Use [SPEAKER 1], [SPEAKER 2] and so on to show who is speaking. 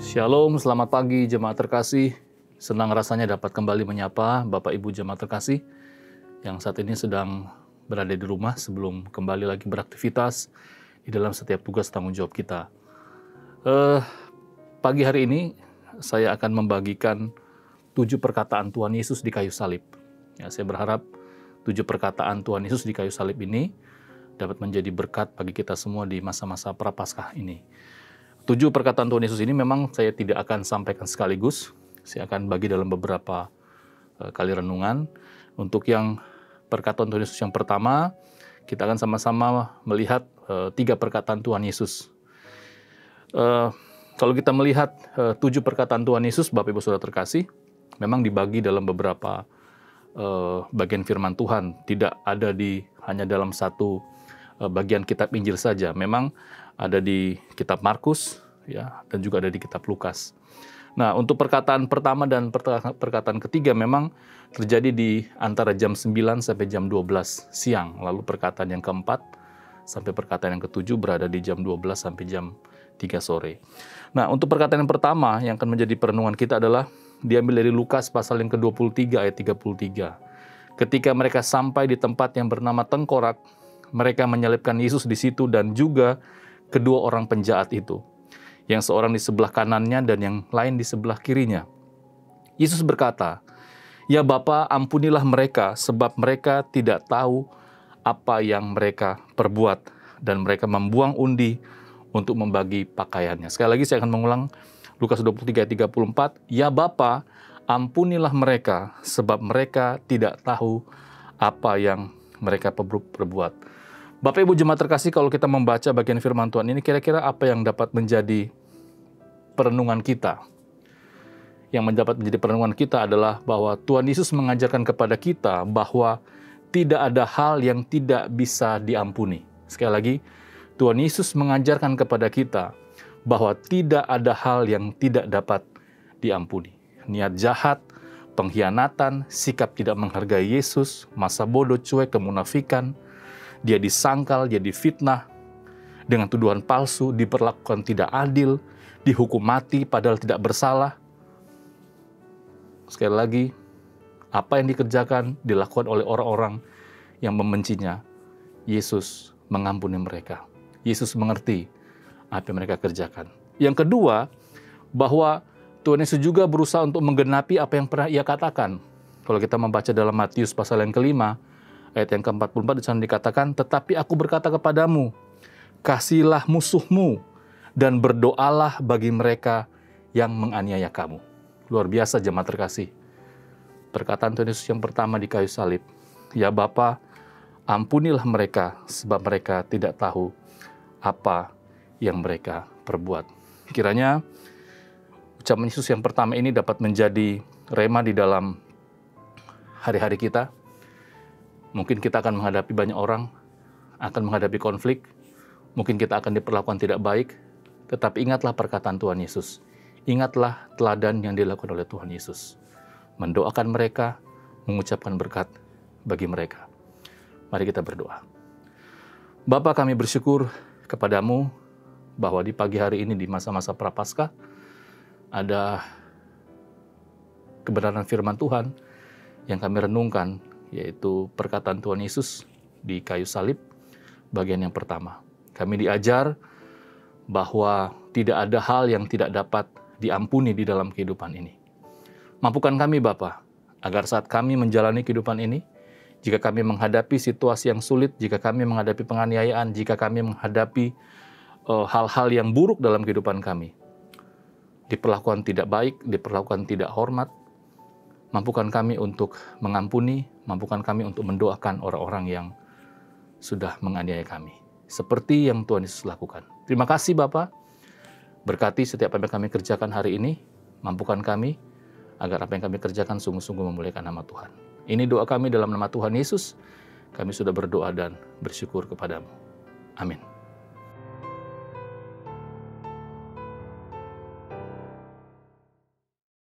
[SPEAKER 1] Shalom, selamat pagi jemaat terkasih. Senang rasanya dapat kembali menyapa Bapak Ibu jemaat terkasih yang saat ini sedang berada di rumah sebelum kembali lagi beraktivitas di dalam setiap tugas tanggung jawab kita. Pagi hari ini saya akan membagikan 7 perkataan Tuhan Yesus di kayu salib. Ya, saya berharap 7 perkataan Tuhan Yesus di kayu salib ini dapat menjadi berkat bagi kita semua di masa-masa Prapaskah ini. 7 perkataan Tuhan Yesus ini memang saya tidak akan sampaikan sekaligus. Saya akan bagi dalam beberapa kali renungan. Untuk yang perkataan Tuhan Yesus yang pertama, kita akan sama-sama melihat 3 perkataan Tuhan Yesus. Kalau kita melihat 7 perkataan Tuhan Yesus, Bapak Ibu Saudara terkasih, memang dibagi dalam beberapa bagian firman Tuhan. Tidak ada hanya dalam satu bagian kitab Injil saja. Memang ada di kitab Markus, ya, dan juga ada di kitab Lukas. Nah, untuk perkataan pertama dan perkataan ketiga memang terjadi di antara jam 9 sampai jam 12 siang. Lalu perkataan yang keempat sampai perkataan yang ketujuh berada di jam 12 sampai jam 3 sore. Nah, untuk perkataan yang pertama yang akan menjadi perenungan kita adalah diambil dari Lukas pasal yang ke-23 ayat 33. Ketika mereka sampai di tempat yang bernama Tengkorak, mereka menyelipkan Yesus di situ dan juga kedua orang penjahat itu, yang seorang di sebelah kanannya dan yang lain di sebelah kirinya. Yesus berkata, "Ya Bapa, ampunilah mereka, sebab mereka tidak tahu apa yang mereka perbuat." Dan mereka membuang undi untuk membagi pakaiannya. Sekali lagi saya akan mengulang Lukas 23 ayat 34, "Ya Bapa, ampunilah mereka, sebab mereka tidak tahu apa yang mereka perbuat." Bapak Ibu jemaat terkasih, kalau kita membaca bagian firman Tuhan ini, kira-kira apa yang dapat menjadi perenungan kita? Yang mendapat menjadi perenungan kita adalah bahwa Tuhan Yesus mengajarkan kepada kita bahwa tidak ada hal yang tidak bisa diampuni. Sekali lagi, Tuhan Yesus mengajarkan kepada kita bahwa tidak ada hal yang tidak dapat diampuni. Niat jahat, pengkhianatan, sikap tidak menghargai Yesus, masa bodoh, cuek, kemunafikan, dia disangkal, dia difitnah dengan tuduhan palsu, diperlakukan tidak adil, dihukum mati padahal tidak bersalah. Sekali lagi, apa yang dikerjakan dilakukan oleh orang-orang yang membencinya. Yesus mengampuni mereka. Yesus mengerti apa yang mereka kerjakan. Yang kedua, bahwa Tuhan Yesus juga berusaha untuk menggenapi apa yang pernah Ia katakan. Kalau kita membaca dalam Matius pasal yang ke-5, ayat yang ke-44 di sana dikatakan, "Tetapi aku berkata kepadamu, kasihilah musuhmu dan berdoalah bagi mereka yang menganiaya kamu." Luar biasa jemaat terkasih. Perkataan Tuhan Yesus yang pertama di kayu salib, "Ya Bapa, ampunilah mereka, sebab mereka tidak tahu apa yang mereka perbuat." Kiranya ucapan Yesus yang pertama ini dapat menjadi rema di dalam hari-hari kita. Mungkin kita akan menghadapi banyak orang, akan menghadapi konflik, mungkin kita akan diperlakukan tidak baik, tetapi ingatlah perkataan Tuhan Yesus. Ingatlah teladan yang dilakukan oleh Tuhan Yesus. Mendoakan mereka, mengucapkan berkat bagi mereka. Mari kita berdoa. Bapa, kami bersyukur kepadamu bahwa di pagi hari ini di masa-masa Prapaskah ada kebenaran firman Tuhan yang kami renungkan, yaitu perkataan Tuhan Yesus di kayu salib, bagian yang pertama. Kami diajar bahwa tidak ada hal yang tidak dapat diampuni di dalam kehidupan ini. Mampukan kami Bapa, agar saat kami menjalani kehidupan ini, jika kami menghadapi situasi yang sulit, jika kami menghadapi penganiayaan, jika kami menghadapi hal-hal yang buruk dalam kehidupan kami, diperlakukan tidak baik, diperlakukan tidak hormat, mampukan kami untuk mengampuni, mampukan kami untuk mendoakan orang-orang yang sudah menganiaya kami. Seperti yang Tuhan Yesus lakukan. Terima kasih Bapa. Berkati setiap apa yang kami kerjakan hari ini. Mampukan kami agar apa yang kami kerjakan sungguh-sungguh memuliakan nama Tuhan. Ini doa kami dalam nama Tuhan Yesus. Kami sudah berdoa dan bersyukur kepadamu. Amin.